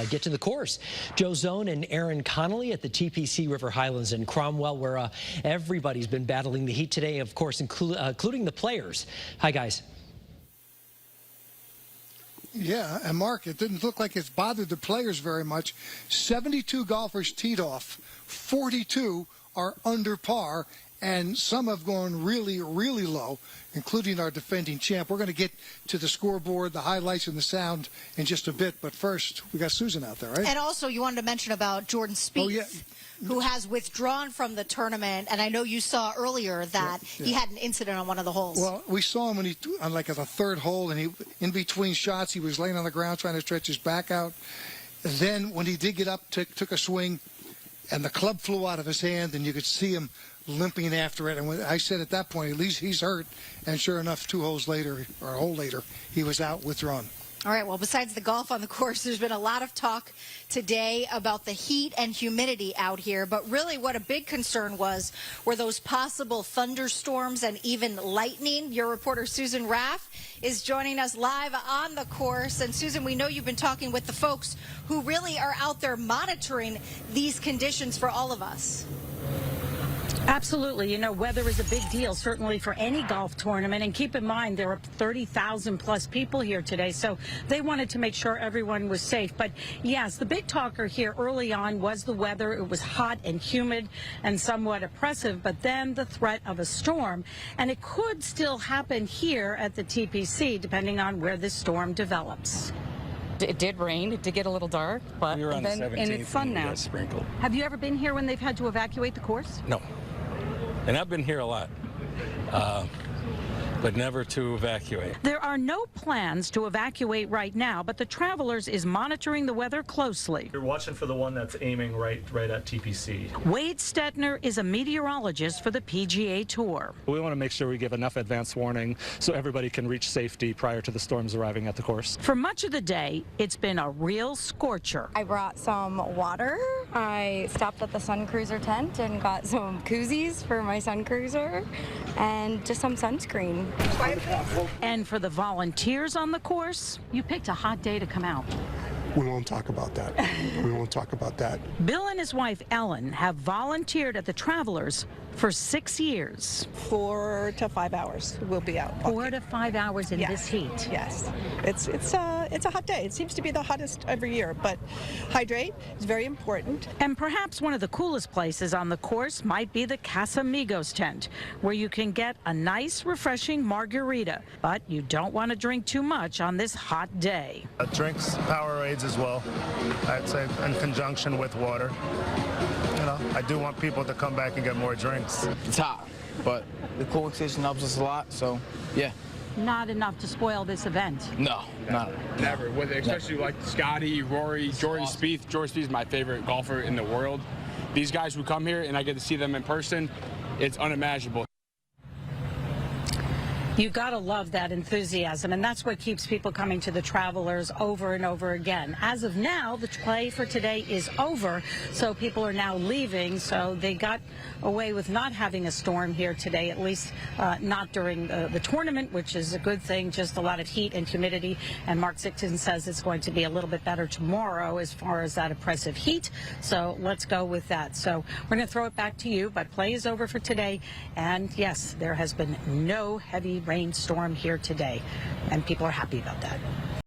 Get to the course. Joe Zone and Aaron Connolly at the TPC River Highlands in Cromwell, where everybody's been battling the heat today, of course, including the players. Hi, guys. Yeah, and Mark, it didn't look like it's bothered the players very much. 72 golfers teed off, 42 are under par, and some have gone really, really low, including our defending champ. We're going to get to the scoreboard, the highlights, and the sound in just a bit. But first, we got Susan out there, right? And also, you wanted to mention about Jordan Spieth. Oh, yeah. Who has withdrawn from the tournament, and I know you saw earlier that he had an incident on one of the holes. Well, we saw him when on like the third hole, and he, in between shots, he was laying on the ground trying to stretch his back out. And then when he did get up, took a swing, and the club flew out of his hand, and you could see him limping after it. And when I said at that point, at least he's hurt. And sure enough, 2 holes later, or a hole later, he was out, withdrawn. All right, well, besides the golf on the course, there's been a lot of talk today about the heat and humidity out here. But really what a big concern were those possible thunderstorms and even lightning. Your reporter, Susan Raff, is joining us live on the course. And, Susan, we know you've been talking with the folks who really are out there monitoring these conditions for all of us. Absolutely. You know, weather is a big deal, certainly for any golf tournament. And keep in mind, there are 30,000 plus people here today, so they wanted to make sure everyone was safe. But yes, the big talker here early on was the weather. It was hot and humid and somewhat oppressive, but then the threat of a storm. And it could still happen here at the TPC, depending on where this storm develops. It did rain. It did get a little dark, but we were on the 17th, and it's sun now. Sprinkled. Have you ever been here when they've had to evacuate the course? No. And I've been here a lot, but never to evacuate. There are no plans to evacuate right now, but the Travelers is monitoring the weather closely. You're watching for the one that's aiming right at TPC. Wade Stetner is a meteorologist for the PGA Tour. We want to make sure we give enough advance warning so everybody can reach safety prior to the storms arriving at the course. For much of the day, it's been a real scorcher. I brought some water. I stopped at the Sun Cruiser tent and got some koozies for my Sun Cruiser and just some sunscreen. And for the volunteers on the course, you picked a hot day to come out. We won't talk about that. We won't talk about that. Bill and his wife, Ellen, have volunteered at the Travelers for 6 years. 4 to 5 hours we'll be out. 4 to 5 hours in this heat. Yes. It's a hot day. It seems to be the hottest every year, but hydrate is very important. And perhaps one of the coolest places on the course might be the Casamigos tent, where you can get a nice, refreshing margarita, but you don't want to drink too much on this hot day. Drinks, Powerades as well, I'd say, in conjunction with water. You know, I do want people to come back and get more drinks. It's hot, but the cooling station helps us a lot, so yeah. Not enough to spoil this event. No, never. Especially like Scotty, Rory, Jordan Spieth. Jordan Spieth is my favorite golfer in the world. These guys who come here and I get to see them in person, it's unimaginable. You've got to love that enthusiasm, and that's what keeps people coming to the Travelers over and over again. As of now, the play for today is over, so people are now leaving. So they got away with not having a storm here today, at least not during the tournament, which is a good thing, just a lot of heat and humidity. And Mark Zicton says it's going to be a little bit better tomorrow as far as that oppressive heat. So let's go with that. So we're going to throw it back to you, but play is over for today. And yes, there has been no heavy rainstorm here today, and people are happy about that.